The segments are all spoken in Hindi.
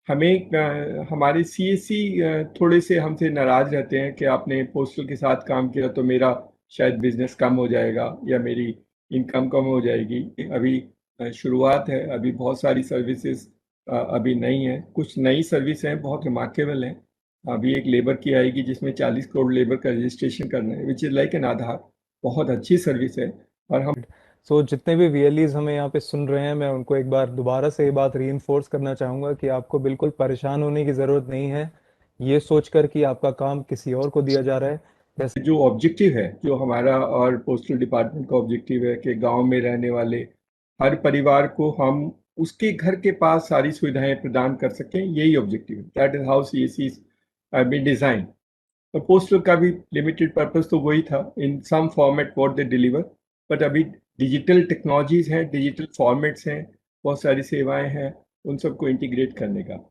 हमारे सीएससी थोड़े से हमसे नाराज रहते हैं कि आपने पोस्टल के साथ काम किया तो मेरा शायद बिजनेस कम हो जाएगा या मेरी इनकम कम हो जाएगी। अभी शुरुआत है, अभी बहुत सारी सर्विसेज अभी नहीं है। कुछ नई सर्विस हैं, बहुत रिमार्केबल हैं। अभी एक लेबर की आएगी जिसमें 40 करोड़ लेबर का रजिस्ट्रेशन करना है, विच इज़ लाइक एन आधार। बहुत अच्छी सर्विस है। और हम सो जितने भी वीएलईज हमें यहाँ पे सुन रहे हैं, मैं उनको एक बार दोबारा से ये बात रीइंफोर्स करना चाहूँगा कि आपको बिल्कुल परेशान होने की ज़रूरत नहीं है ये सोचकर कि आपका काम किसी और को दिया जा रहा है। जैसे जो ऑब्जेक्टिव है, जो हमारा और पोस्टल डिपार्टमेंट का ऑब्जेक्टिव है कि गांव में रहने वाले हर परिवार को हम उसके घर के पास सारी सुविधाएं प्रदान कर सकें, यही ऑब्जेक्टिव है। That is how CSC been design. तो पोस्टल का भी लिमिटेड पर्पस तो वही था, in some format what they deliver. But अभी डिजिटल टेक्नोलॉजीज हैं, डिजिटल फॉर्मेट्स हैं, बहुत सारी सेवाएं हैं, उन सबको इंटीग्रेट करने का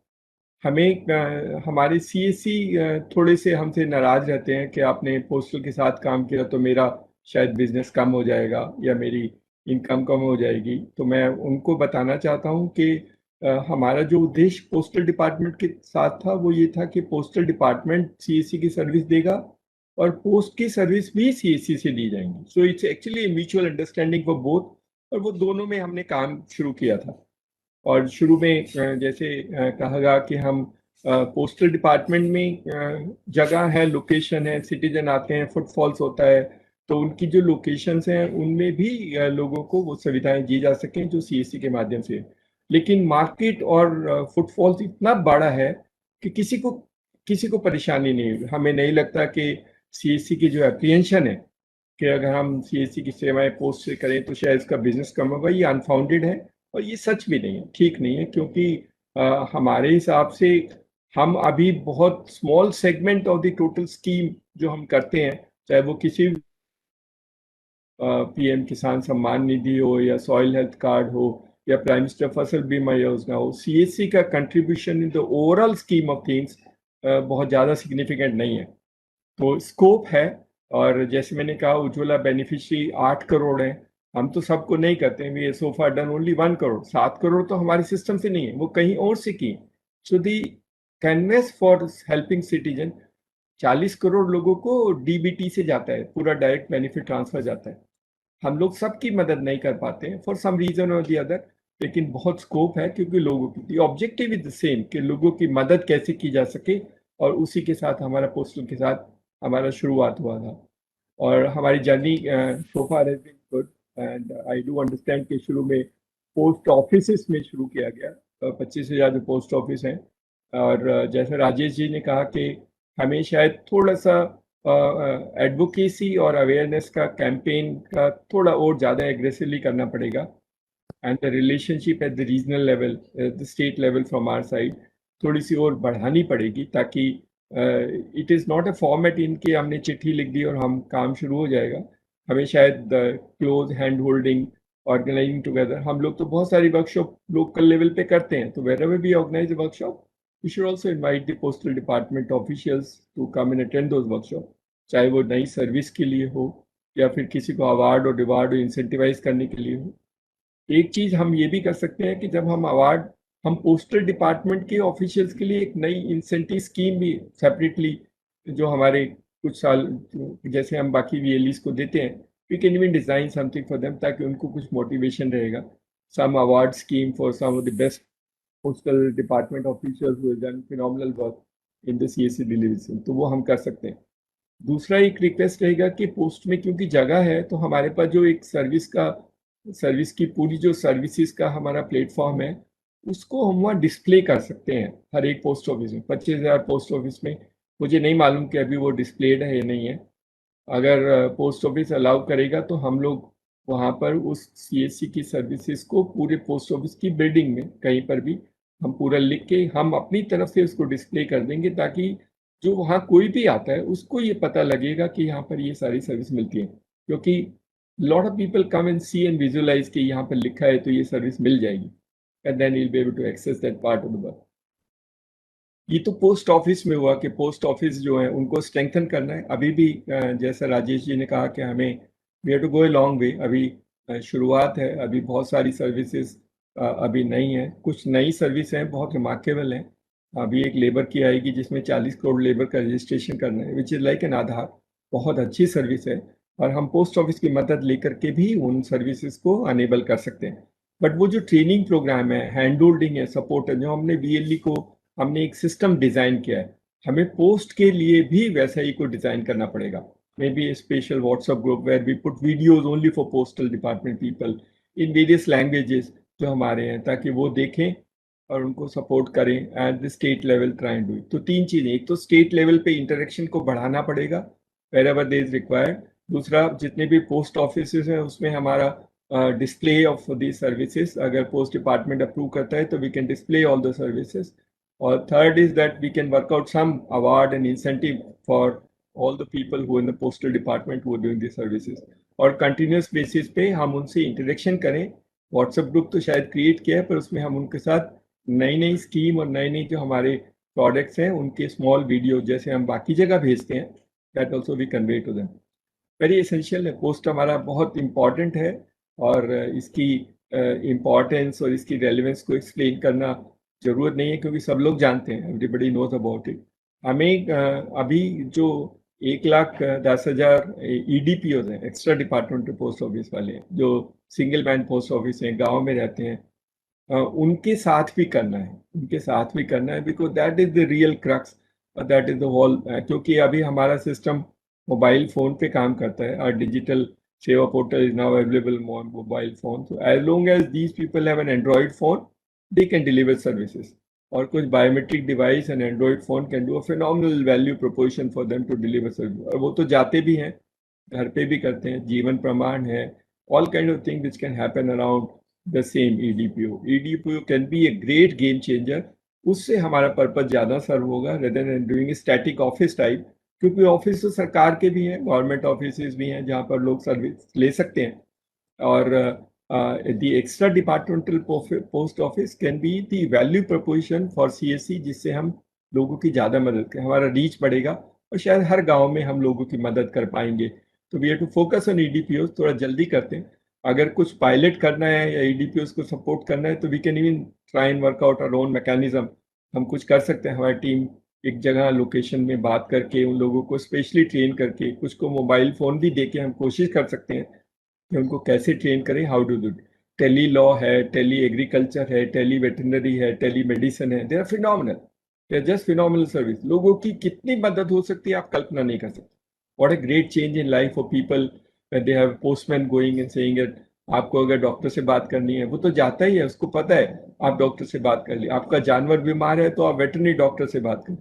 हमारे सीएससी थोड़े से हमसे नाराज रहते हैं कि आपने पोस्टल के साथ काम किया तो मेरा शायद बिजनेस कम हो जाएगा या मेरी इनकम कम हो जाएगी। तो मैं उनको बताना चाहता हूं कि हमारा जो उद्देश्य पोस्टल डिपार्टमेंट के साथ था वो ये था कि पोस्टल डिपार्टमेंट सीएससी की सर्विस देगा और पोस्ट की सर्विस भी सीएससी से दी जाएंगी। सो it's actually mutual understanding for both. और वो दोनों में हमने काम शुरू किया था। और शुरू में जैसे कहा गया कि हम पोस्टल डिपार्टमेंट में जगह है, लोकेशन है, सिटीजन आते हैं, फुटफॉल्स होता है, तो उनकी जो लोकेशंस हैं उनमें भी लोगों को वो सुविधाएं दी जा सकें जो सीएससी के माध्यम से। लेकिन मार्केट और फुटफॉल्स इतना बड़ा है कि किसी को परेशानी नहीं होगी। हमें नहीं लगता कि सीएससी की जो एप्रीहेंशन है कि अगर हम सीएससी की सेवाएं पोस्ट से करें तो शायद इसका बिजनेस कम होगा, ये अनफाउंडेड है। और ये सच भी नहीं है, ठीक नहीं है, क्योंकि हमारे हिसाब से हम अभी बहुत small segment of the total scheme जो हम करते हैं, चाहे वो किसी पीएम किसान सम्मान निधि हो या सॉइल हेल्थ कार्ड हो या प्राइम मिनिस्टर फसल बीमा योजना हो, सीएससी का contribution in the overall scheme of things बहुत ज़्यादा सिग्निफिकेंट नहीं है। तो स्कोप है। और जैसे मैंने कहा, उज्ज्वला बेनिफिशियरी 8 करोड़ है। हम तो सबको नहीं करते हैं, we so far done only 1 crore. 7 crore तो हमारे सिस्टम से नहीं है, वो कहीं और से की। So the canvas for helping citizen 40 crore लोगों को डीबीटी से जाता है, पूरा डायरेक्ट बेनिफिट ट्रांसफर जाता है। हम लोग सबकी मदद नहीं कर पाते हैं फॉर सम रीजन और दी अदर। लेकिन बहुत स्कोप है, क्योंकि लोगों की ऑब्जेक्टिव इज द सेम कि लोगों की मदद कैसे की जा सके। और उसी के साथ हमारा पोस्टल के साथ हमारा शुरुआत हुआ था। और हमारी journey so far has been good. And I do understand कि शुरू में पोस्ट ऑफिस में शुरू किया गया। 25,000 जो पोस्ट ऑफिस हैं। और जैसे राजेश जी ने कहा कि हमें शायद थोड़ा सा एडवोकेसी और अवेयरनेस का कैंपेन का थोड़ा और ज़्यादा एग्रेसिवली करना पड़ेगा। And the relationship at the regional level, the state level from our side थोड़ी सी और बढ़ानी पड़ेगी, ताकि it is not a format इनके हमने चिट्ठी लिख दी और हम काम शुरू हो जाएगा। हमें शायद close hand holding, organising together, हम लोग तो बहुत सारी वर्कशॉप लोकल लेवल पे करते हैं, तो wherever we organise a workshop we should also invite the postal department officials to come and attend those workshops, चाहे वो नई सर्विस के लिए हो या फिर किसी को अवार्ड और डिवार्ड इंसेंटिवाइज करने के लिए हो। एक चीज हम ये भी कर सकते हैं कि जब हम अवार्ड, हम पोस्टल डिपार्टमेंट के ऑफिशियल्स के लिए एक नई इंसेंटिव स्कीम भी सेपरेटली, जो हमारे कुछ साल जैसे हम बाकी वीएलईस को देते हैं, we can even design something for them, ताकि उनको कुछ मोटिवेशन रहेगा। Some award scheme for some of the best postal department officials who have done phenomenal work in the CSC delivery system, तो वो हम कर सकते हैं। दूसरा एक रिक्वेस्ट रहेगा कि पोस्ट में क्योंकि जगह है, तो हमारे पास जो एक सर्विस की पूरी जो सर्विसेज का हमारा प्लेटफॉर्म है, उसको हम वहाँ डिस्प्ले कर सकते हैं हर एक पोस्ट ऑफिस में। 25,000 पोस्ट ऑफिस में मुझे नहीं मालूम कि अभी वो डिस्प्लेड है या नहीं है। अगर पोस्ट ऑफिस अलाउ करेगा तो हम लोग वहाँ पर उस सीएससी की सर्विसेज को पूरे पोस्ट ऑफिस की बिल्डिंग में कहीं पर भी हम पूरा लिख के हम अपनी तरफ से उसको डिस्प्ले कर देंगे, ताकि जो वहाँ कोई भी आता है उसको ये पता लगेगा कि यहाँ पर ये सारी सर्विस मिलती है। क्योंकि lot of people come and see and visualise कि यहाँ पर लिखा है तो ये सर्विस मिल जाएगी, and then you will be able to access that part of the work. ये तो पोस्ट ऑफिस में हुआ कि पोस्ट ऑफिस जो है उनको स्ट्रेंथन करना है। अभी भी जैसा राजेश जी ने कहा कि हमें we have to go a long way. अभी शुरुआत है, अभी बहुत सारी सर्विसेज अभी नहीं है। कुछ नई सर्विस हैं, बहुत रिमार्केबल हैं। अभी एक लेबर की आएगी जिसमें 40 करोड़ लेबर का रजिस्ट्रेशन करना है, विच इज लाइक एन आधार। बहुत अच्छी सर्विस है और हम पोस्ट ऑफिस की मदद लेकर के भी उन सर्विसेज को अनेबल कर सकते हैं। बट वो जो ट्रेनिंग प्रोग्राम है, हैंड होल्डिंग है, सपोर्ट है, जो हमने बीएलई को हमने एक सिस्टम डिजाइन किया है, हमें पोस्ट के लिए भी वैसा ही को डिजाइन करना पड़ेगा। May be a special WhatsApp group where we put videos only for postal department people in various languages जो हमारे हैं, ताकि वो देखें और उनको सपोर्ट करें at the state level, try and do it. तो तीन चीजें, एक तो स्टेट लेवल पे इंटरेक्शन को बढ़ाना पड़ेगा wherever there is required. दूसरा, जितने भी पोस्ट ऑफिस हैं उसमें हमारा डिस्प्ले ऑफ दी सर्विसेज, अगर पोस्ट डिपार्टमेंट अप्रूव करता है तो we can display all the services. और third is that we can work out some award and incentive for all the people who in the postal department who are doing the services. और कंटिन्यूस बेसिस पे हम उनसे इंटरेक्शन करें। व्हाट्सएप ग्रुप तो शायद क्रिएट किया है, पर उसमें हम उनके साथ नई नई स्कीम और नई नई जो हमारे प्रोडक्ट्स हैं उनके स्मॉल वीडियो जैसे हम बाकी जगह भेजते हैं, that also we convey to them. Very essential है, पोस्ट हमारा बहुत इंपॉर्टेंट है और इसकी इम्पॉर्टेंस और इसकी रेलिवेंस को एक्सप्लेन करना जरूरत नहीं है, क्योंकि सब लोग जानते हैं, एवरीबडी नोज अबाउट इट। हमें अभी जो 1,10,000 EDPOs हैं, एक्स्ट्रा डिपार्टमेंटल पोस्ट ऑफिस वाले हैं, जो सिंगल मैन पोस्ट ऑफिस हैं, गाँव में रहते हैं, उनके साथ भी करना है, उनके साथ भी करना है, because that is the real crux, that is the whole. क्योंकि अभी हमारा सिस्टम मोबाइल फोन पे काम करता है, और डिजिटल सेवा portal is now available on mobile phone. So as long as these people have an Android phone, they can deliver services. और कुछ biometric device and Android phone can do a phenomenal value proportion for them to deliver service. और वो तो जाते भी हैं, घर पे भी करते हैं, जीवन प्रमाण है, all kind of things which can happen around the same EDPO. EDPO can be a great game changer. उससे हमारा पर्पज ज़्यादा सर्व होगा rather than doing static office type, क्योंकि ऑफिस तो सरकार के भी हैं, गवर्नमेंट ऑफिस भी हैं जहाँ पर लोग सर्विस ले सकते हैं। और the extra departmental post office can be the value preposition for CSC, जिससे हम लोगों की ज़्यादा मदद करें, हमारा रीच बढ़ेगा और शायद हर गांव में हम लोगों की मदद कर पाएंगे। तो we have to focus on EDPOs, थोड़ा जल्दी करते हैं। अगर कुछ पायलट करना है या EDPOs को सपोर्ट करना है तो we can even try and work out our own mechanism. हम कुछ कर सकते हैं, हमारी टीम एक जगह लोकेशन में बात करके उन लोगों को स्पेशली ट्रेन करके, कुछ को मोबाइल फोन भी दे के हम कोशिश कर सकते हैं कि उनको कैसे ट्रेन करें, how to do. Tele law है, टेली एग्रीकल्चर है, टेली वेटरनरी है, टेली मेडिसिन है, they are phenomenal, they are just phenomenal service. लोगों की कितनी मदद हो सकती है आप कल्पना नहीं कर सकते। What a great change in life for people when they have postman going and saying that आपको अगर डॉक्टर से बात करनी है, वो तो जाता ही है, उसको पता है आप डॉक्टर से बात कर ली। आपका जानवर बीमार है तो आप वेटरनरी डॉक्टर से बात करें।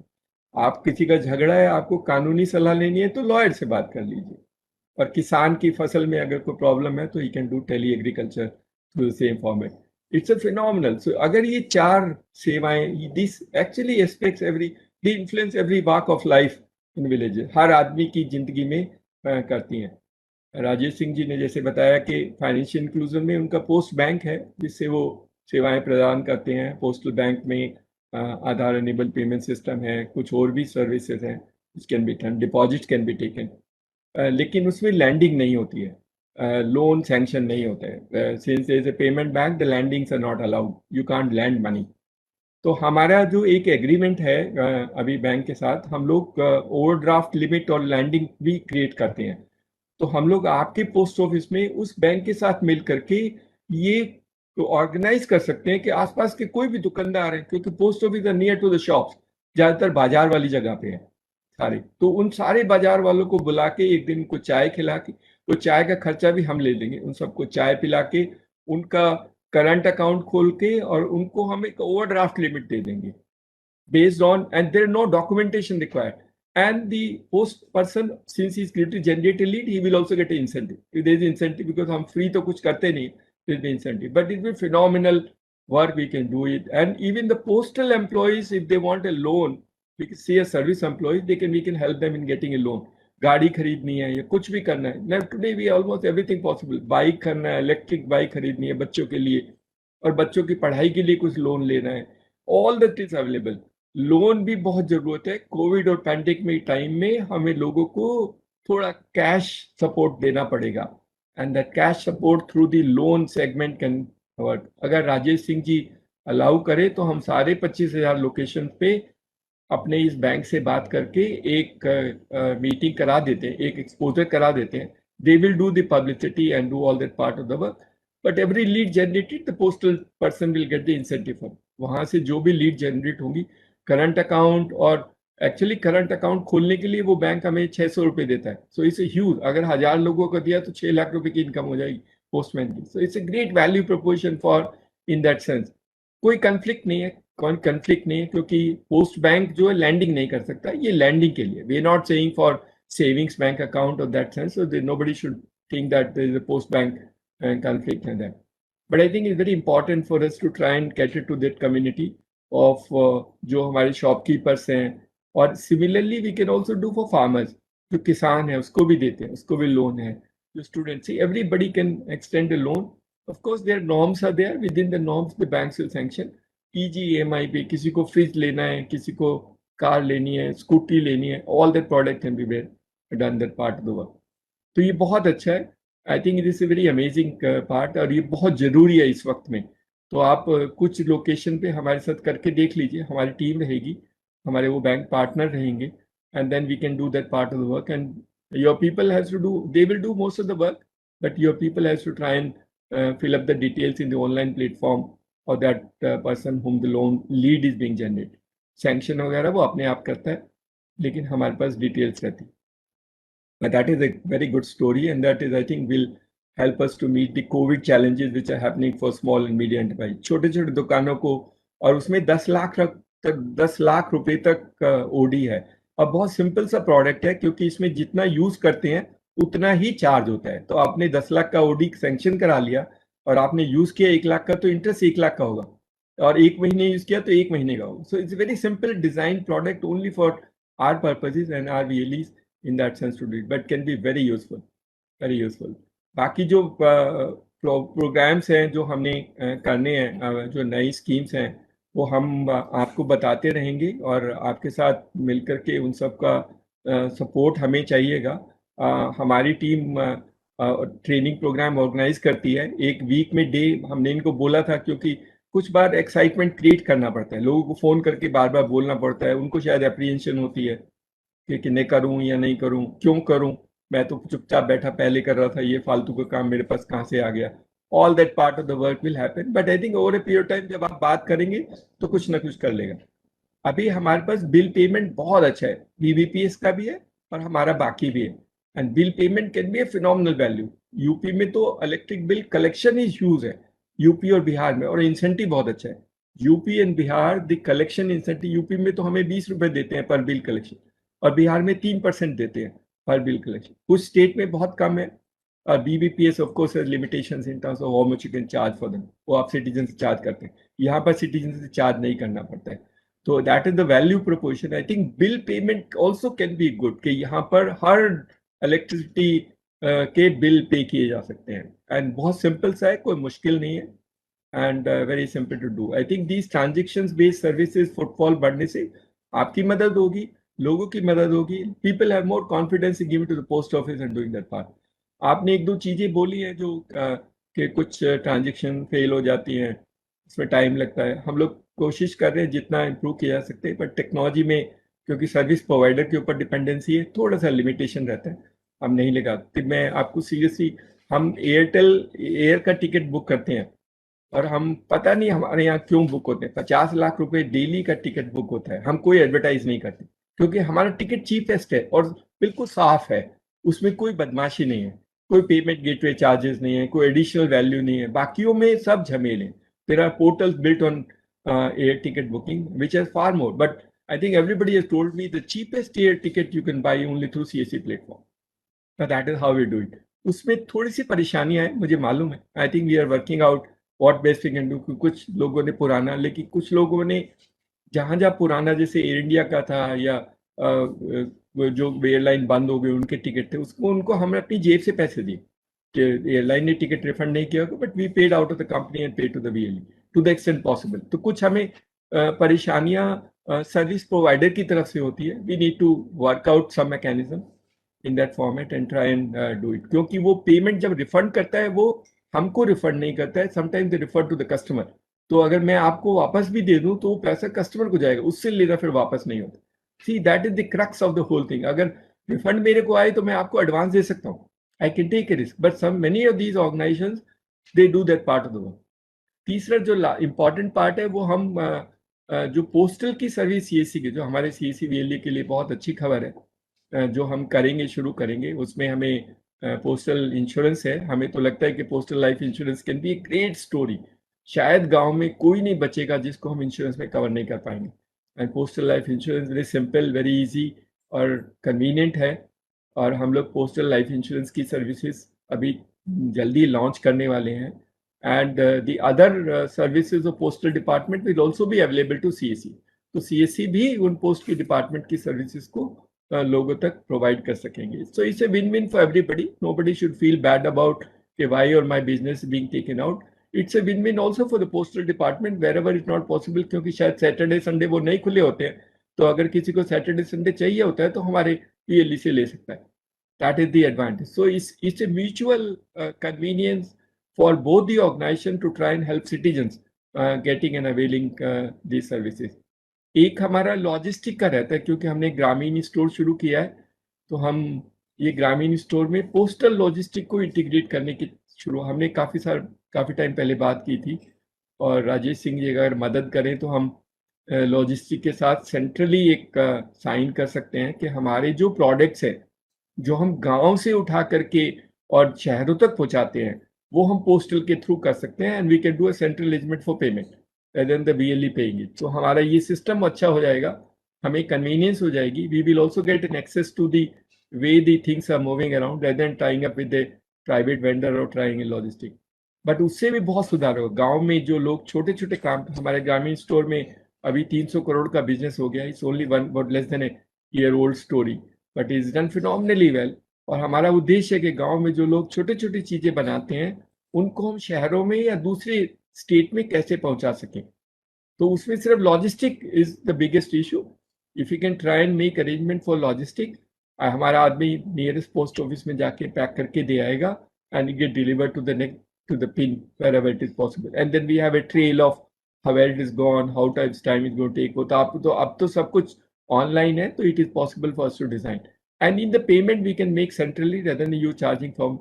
आप किसी का झगड़ा है, आपको कानूनी सलाह लेनी है तो लॉयर से बात कर लीजिए। और किसान की फसल में अगर कोई प्रॉब्लम है तो he can do tele agriculture through the same format. It's a phenomenal. So अगर ये चार सेवाएं, this actually aspects every, they influence every walk of life in villages, हर आदमी की जिंदगी में करती हैं। राजेश सिंह जी ने जैसे बताया कि फाइनेंशियल इंक्लूजन में उनका पोस्ट बैंक है, जिससे वो सेवाएं प्रदान करते हैं। पोस्टल बैंक में आधार एनेबल पेमेंट सिस्टम है, कुछ और भी सर्विसेज हैं, can be done, deposit can be taken, लेकिन उसमें लैंडिंग नहीं होती है, लोन सैंक्शन नहीं होता है। Since is a payment bank, the landings are not allowed, you can't land money. तो हमारा जो एक एग्रीमेंट है अभी बैंक के साथ, हम लोग ओवरड्राफ्ट लिमिट और लैंडिंग भी क्रिएट करते हैं। तो हम लोग आपके पोस्ट ऑफिस में उस बैंक के साथ मिल करके ये तो ऑर्गेनाइज कर सकते हैं कि आसपास के कोई भी दुकानदार है, क्योंकि post office are near to the shops, ज्यादातर बाजार वाली जगह पे है सारे, तो उन सारे बाजार वालों को बुला के एक दिन उनको चाय खिला के, तो चाय का खर्चा भी हम ले लेंगे, उन सबको चाय पिला के उनका करंट अकाउंट खोल के, और उनको हम एक ओवरड्राफ्ट लिमिट दे देंगे based on, and there no documentation required, and the post person, since he's going to generate a lead, he will also get an incentive. If there is incentive, because हम free तो कुछ करते नहीं, there will be incentive, but it will be phenomenal work, we can do it. And even the postal employees, if they want a loan, we can see a service employees, we can help them in getting a loan. गाड़ी खरीदनी है या कुछ भी करना है, now today we almost everything possible, bike करना है, इलेक्ट्रिक बाइक खरीदनी है बच्चों के लिए, और बच्चों की पढ़ाई के लिए कुछ लोन लेना है, all that is available. Loan भी बहुत जरूरत है, कोविड और पैंडेमिक में टाइम में हमें लोगों को थोड़ा कैश सपोर्ट देना पड़ेगा, and that cash support through the loan segment can work. अगर राजेश सिंह जी अलाउ करे तो हम सारे 25,000 लोकेशन पे अपने इस बैंक से बात करके एक मीटिंग करा देते हैं, एक एक्सपोजर करा देते हैं. They will do the publicity and do all that part of the work. But every lead generated, the postal person will get the incentive from. वहां से जो भी लीड जनरेट होंगी, करंट अकाउंट, और एक्चुअली करंट अकाउंट खोलने के लिए वो बैंक हमें 600 रुपये देता है. So it's huge. अगर 1,000 लोगों को दिया तो 6 लाख रुपए की इनकम हो जाएगी पोस्टमैन की. सो it's A great value proportion for in that sense. कोई कंफ्लिक्ट नहीं है, कोई कंफ्लिक्ट नहीं है, क्योंकि पोस्ट बैंक जो है लैंडिंग नहीं कर सकता. ये लैंडिंग के लिए, we are not saying for savings bank account of that sense, so nobody should think that there is a post bank conflict in that. But I think it's very important for us to try and cater to that community of जो हमारे शॉपकीपर्स हैं, और similarly we can also do for farmers. जो किसान है उसको भी देते हैं, उसको भी लोन है. जो students, everybody can extend a loan. Of course their norms are there, within the norms the banks will sanction. Easy EMI pay किसी को फ्रिज लेना है, किसी को कार लेनी है, स्कूटी लेनी है, all that product can be done that part of the work. तो ये बहुत अच्छा है. I think it is a very amazing part, और ये बहुत ज़रूरी है इस वक्त में. तो आप कुछ लोकेशन पे हमारे साथ करके देख लीजिए. हमारी टीम रहेगी, हमारे वो बैंक पार्टनर रहेंगे, and then we can do that part of the work. And your people has to do, they will do most of the work, but your people has to try and fill up the details in the online platform or that person whom the loan lead is being generated. Sanction वगैरह वो अपने आप करता है, लेकिन हमारे पास डिटेल्स रहती. But that is a very good story, and that is, I think, will help us to meet the COVID challenges which are happening for small and medium enterprise. छोटे छोटे दुकानों को, और उसमें 10 लाख रुपए तक OD है. और बहुत सिंपल सा प्रोडक्ट है, क्योंकि इसमें जितना यूज करते हैं उतना ही चार्ज होता है. तो आपने 10 लाख का OD सैंक्शन करा लिया, और आपने यूज किया 1 लाख का, तो इंटरेस्ट 1 लाख का होगा, और 1 महीने यूज किया तो 1 महीने का होगा. So it's very simple design product only for our purposes and our VLEs in that sense to do it, but can be very useful, very useful. बाकी जो प्रोग्राम्स हैं जो हमने करने हैं, जो नई स्कीम्स हैं, वो हम आपको बताते रहेंगे, और आपके साथ मिलकर के उन सब का सपोर्ट हमें चाहिएगा. हमारी टीम ट्रेनिंग प्रोग्राम ऑर्गेनाइज करती है. एक वीक में डे हमने इनको बोला था, क्योंकि कुछ बार एक्साइटमेंट क्रिएट करना पड़ता है, लोगों को फ़ोन करके बार बार बोलना पड़ता है. उनको शायद एप्रीहेंशन होती है कि नहीं करूं या नहीं करूं, क्यों करूं, मैं तो चुपचाप बैठा पहले कर रहा था, ये फालतू का काम मेरे पास कहाँ से आ गया. All that part of the work will happen, but I think over a period time जब आप बात करेंगे तो कुछ ना कुछ कर लेगा. अभी हमारे पास बिल पेमेंट बहुत अच्छा है, BBPS का भी है और हमारा बाकी भी है. And bill payment can be A phenomenal value. UP में तो electric bill collection is huge है, यूपी और बिहार में, और इंसेंटिव बहुत अच्छा है. UP and Bihar the collection incentive, UP में तो हमें 20 रुपए देते हैं पर बिल कलेक्शन, और बिहार में 3% देते हैं पर बिल कलेक्शन. कुछ स्टेट में बहुत कम है. BBPS of course has limitations in terms of how much you can charge for them. वो आप सिटीजन से चार्ज करते हैं, यहाँ पर सिटीजन से चार्ज नहीं करना पड़ता है. तो that is the value proportion. I think bill payment also can be good, कि यहाँ पर हर इलेक्ट्रिसिटी के बिल पे किए जा सकते हैं. एंड बहुत सिंपल सा है, कोई मुश्किल नहीं है, and very simple to do. I think these transactions based services footfall बढ़ने से आपकी मदद होगी, लोगों की मदद होगी. People have more confidence in giving to the post office and doing that part. आपने एक दो चीजें बोली हैं जो कि कुछ ट्रांजेक्शन फेल हो जाती हैं, इसमें टाइम लगता है. हम लोग कोशिश कर रहे हैं जितना इम्प्रूव किया जा सकते हैं, पर टेक्नोलॉजी में क्योंकि सर्विस प्रोवाइडर के ऊपर डिपेंडेंसी है, थोड़ा सा लिमिटेशन रहता है, हम नहीं लगाते. मैं आपको सीरियसली, हम एयर का टिकट बुक करते हैं, और हम पता नहीं हमारे यहाँ क्यों बुक होते हैं, 50 लाख रुपए डेली का टिकट बुक होता है. हम कोई एडवर्टाइज नहीं करते, क्योंकि हमारा टिकट चीपेस्ट है और बिल्कुल साफ है, उसमें कोई बदमाशी नहीं है, कोई पेमेंट गेटवे चार्जेस नहीं है, कोई एडिशनल वैल्यू नहीं है. बाकियों में सब झमेल है. There are portals built on air ticket booking which has far more, but I think everybody has told me the cheapest air ticket you can buy only through CSC platform. Now that is how we do it. उसमें थोड़ी सी परेशानियां हैं, मुझे मालूम है. I think we are working out what best we can do. कुछ लोगों ने पुराना, लेकिन कुछ लोगों ने जहाँ जहाँ पुराना, जैसे एयर इंडिया का था, या जो एयरलाइन बंद हो गए उनके टिकट थे, उसको उनको हमने अपनी जेब से पैसे दिए, कि एयरलाइन ने टिकट रिफंड नहीं किया, but we paid out of the company and paid to the VLE to the extent possible. तो कुछ हमें परेशानियां सर्विस प्रोवाइडर की तरफ से होती है. We need to work out some mechanism in that format and try and do it. क्योंकि वो पेमेंट जब रिफंड करता है, वो हमको रिफंड नहीं करता है, sometimes they refer to the customer. तो अगर मैं आपको वापस भी दे दूं तो वो पैसा कस्टमर को जाएगा, उससे लेना फिर वापस नहीं होता। See that is the crux of the whole thing. अगर रिफंड मेरे को आए तो मैं आपको एडवांस दे सकता हूँ, I can take a risk, but some many of these organisations they do that part of the work. तीसरा जो इम्पॉर्टेंट पार्ट है वो हम जो पोस्टल की सर्विस सीएससी के, जो हमारे सीएससी वीएलई के लिए बहुत अच्छी खबर है, जो हम करेंगे, शुरू करेंगे, उसमें हमें पोस्टल इंश्योरेंस है। हमें तो लगता है कि postal life insurance can be a great story. शायद गांव में कोई नहीं बचेगा जिसको हम इंश्योरेंस में कवर नहीं कर पाएंगे। And postal life insurance very simple, very easy और कन्वीनियंट है। और हम लोग पोस्टल लाइफ इंश्योरेंस की सर्विसेज अभी जल्दी लॉन्च करने वाले हैं। And the other services of postal department will also be available to CSE. तो CSE भी उन पोस्ट की डिपार्टमेंट की सर्विसेज को लोगों तक प्रोवाइड कर सकेंगे। So it's a win win for everybody. Nobody should feel bad about कि व्हाई और my business being taken out. It's a win win also for the postal department wherever it not possible, क्योंकि शायद सैटरडे संडे वो नहीं खुले होते हैं। तो अगर किसी को सैटरडे संडे चाहिए होता है तो हमारे पीएलई से ले सकता है। That is the advantage. So it's a mutual convenience for both the organization to try and help citizens getting and availing these services. एक हमारा लॉजिस्टिक का रहता है, क्योंकि हमने ग्रामीण स्टोर शुरू किया है, तो हम ये ग्रामीण स्टोर में पोस्टल लॉजिस्टिक को इंटीग्रेट करने की हमने काफ़ी टाइम पहले बात की थी। और राजेश सिंह जी अगर मदद करें तो हम लॉजिस्टिक के साथ सेंट्रली एक साइन कर सकते हैं कि हमारे जो प्रोडक्ट्स हैं जो हम गांव से उठा करके और शहरों तक पहुंचाते हैं, वो हम पोस्टल के थ्रू कर सकते हैं। And we can do a central arrangement for payment rather than the BLE paying it. तो हमारा ये सिस्टम अच्छा हो जाएगा, हमें कन्वीनियंस हो जाएगी। We will also get an access to the way the things are moving around rather than tying up with a private vendor or trying a logistic. But उससे भी बहुत सुधार होगा। गांव में जो लोग छोटे छोटे काम, हमारे ग्रामीण स्टोर में अभी 300 करोड़ का बिजनेस हो गया। It's only one but less than a year old story, but is done phenomenally well. और हमारा उद्देश्य है कि गांव में जो लोग छोटे छोटी चीजें बनाते हैं उनको हम शहरों में या दूसरे स्टेट में कैसे पहुंचा सकें। तो उसमें सिर्फ logistic is the biggest issue. If you can try and make arrangement for logistic, हमारा आदमी नियरेस्ट पोस्ट ऑफिस में जाके पैक करके दे आएगा and get deliver to the next to the pin wherever it is possible, and then we have a trail of how well it is gone, how much time it's going to take. तो अब तो सब कुछ ऑनलाइन है, तो it is possible for us to design, and in the payment we can make centrally rather than you charging from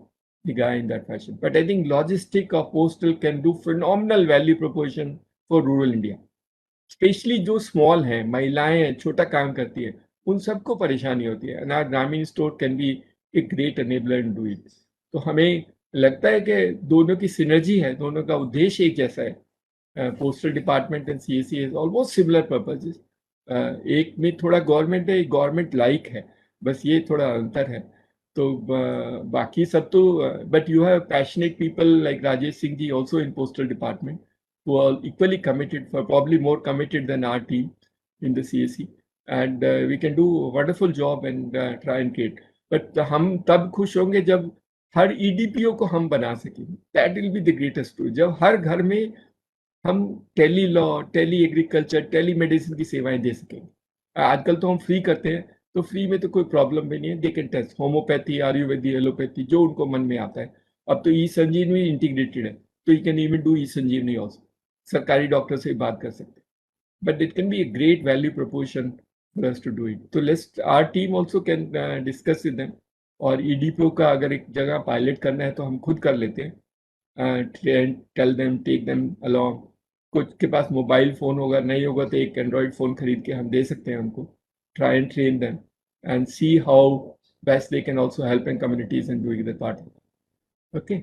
the guy in that fashion. But I think logistic or postal can do phenomenal value proposition for rural India, specially जो स्मॉल हैं, महिलाएं हैं, छोटा काम करती है, उन सबको परेशानी होती है। ना ग्रामीण store can be a great enabler in do it. तो हमें लगता है कि दोनों की सिनर्जी है, दोनों का उद्देश्य एक जैसा है। Postal department and CSC is almost similar purposes. एक में थोड़ा गवर्नमेंट है, गवर्नमेंट लाइक है, बस ये थोड़ा अंतर है। तो बाकी सब तो but you have passionate people like Rajesh Singh ji also in postal department who are equally committed, for probably more committed than our team in the CSE, and we can do a wonderful job and try and create. But हम तब खुश होंगे जब हर EDPO को हम बना सकेंगे। That will be the greatest tool। जब हर घर में हम tele law, tele agriculture, telemedicine की सेवाएं दे सकेंगे। आजकल तो हम फ्री करते हैं, तो फ्री में तो कोई प्रॉब्लम भी नहीं है। They can test homoeopathy, Ayurvedi, allopathy, जो उनको मन में आता है। अब तो ई संजीवनी इंटीग्रेटेड है, तो you can even do e Sanjeevani also. सरकारी डॉक्टर से बात कर सकते हैं, but it can be a great value proposition for us to do it. तो let's our team also can discuss with them. और ईडीपीओ का अगर एक जगह पायलट करना है तो हम खुद कर लेते हैं। Tell them, take them along. कुछ के पास मोबाइल फ़ोन होगा, नहीं होगा तो एक एंड्रॉयड फ़ोन खरीद के हम दे सकते हैं उनको। Try and train them and see how best they can also help in communities in doing the part. Okay,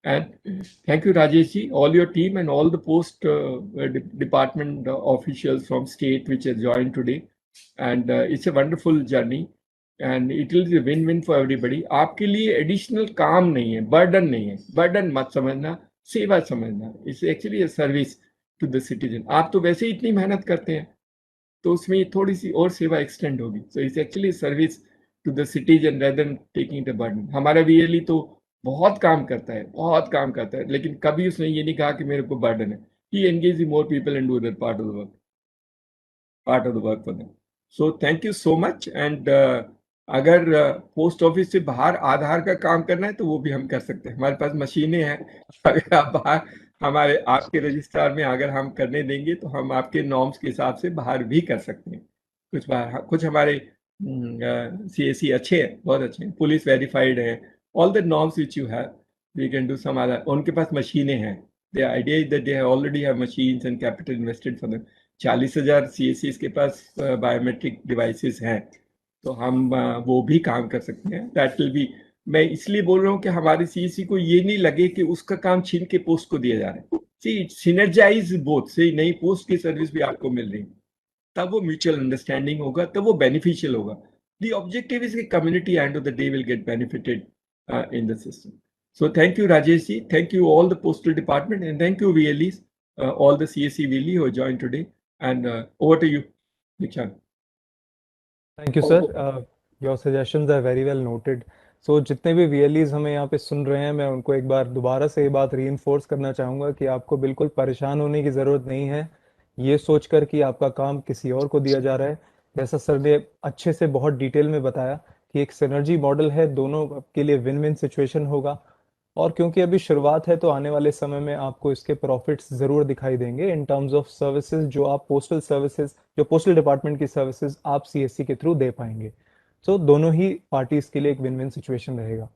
and thank you Rajesh ji, all your team and all the post department officials from state which have joined today, and it's a wonderful journey and it will be a win-win for everybody. आपके लिए एडिशनल काम नहीं है, बर्डन नहीं है। बर्डन मत समझना, सेवा समझना। It's actually a service to the citizen. आप तो वैसे ही इतनी मेहनत करते हैं, तो उसमें थोड़ी सी और सेवा एक्सटेंड होगी। So it's actually service to the citizen rather than taking the burden. हमारा वीएलई तो बहुत काम करता है, बहुत काम करता है, लेकिन कभी उसने ये नहीं कहा कि मेरे को बर्डन है। He engage more people and do that part of the work for them. So thank you so much. And अगर पोस्ट ऑफिस से बाहर आधार का काम करना है तो वो भी हम कर सकते हैं, हमारे पास मशीनें हैं। अगर आप बाहर हमारे आपके रजिस्ट्रार में अगर हम करने देंगे तो हम आपके नॉर्म्स के हिसाब से बाहर भी कर सकते हैं। कुछ बाहर कुछ हमारे CAC अच्छे हैं, बहुत अच्छे हैं, पुलिस वेरीफाइड है, all the norms which you have we can do some other. उनके पास मशीनें हैं, the idea is that they already have machines and capital invested for them. 40,000 CACs के पास बायोमेट्रिक डिवाइसेस हैं, तो हम वो भी काम कर सकते हैं। दैट विल बी, मैं इसलिए बोल रहा हूँ कि हमारे CAC को ये नहीं लगे कि उसका काम छीन के पोस्ट को दिया जा रहा है। सी सिनर्जाइज बोथ से, नई पोस्ट की सर्विस भी आपको मिल रही है, तब वो म्यूचुअल अंडरस्टैंडिंग होगा, तब वो बेनिफिशियल होगा। द ऑब्जेक्टिव इज कि community end of the day will get benefited in the system. So thank you, Rajesh ji. Thank you all the postal department, and thank you VLEs, all the CAC VLE who have joined today. And over to you, Dikshan. Thank you sir, your suggestions are very well noted. So जितने भी वीएलईज हमें यहाँ पे सुन रहे हैं, मैं उनको एक बार दोबारा से ये बात रीइंफोर्स करना चाहूँगा कि आपको बिल्कुल परेशान होने की ज़रूरत नहीं है ये सोचकर कि आपका काम किसी और को दिया जा रहा है। जैसा सर ने अच्छे से बहुत डिटेल में बताया कि एक सिनर्जी मॉडल है, दोनों के लिए विन विन सिचुएशन होगा। और क्योंकि अभी शुरुआत है तो आने वाले समय में आपको इसके प्रॉफिट्स ज़रूर दिखाई देंगे इन टर्म्स ऑफ सर्विसेज जो आप पोस्टल सर्विसेज, जो पोस्टल डिपार्टमेंट की सर्विसेज आप सीएससी के थ्रू दे पाएंगे। तो दोनों ही पार्टीज के लिए एक विन विन सिचुएशन रहेगा।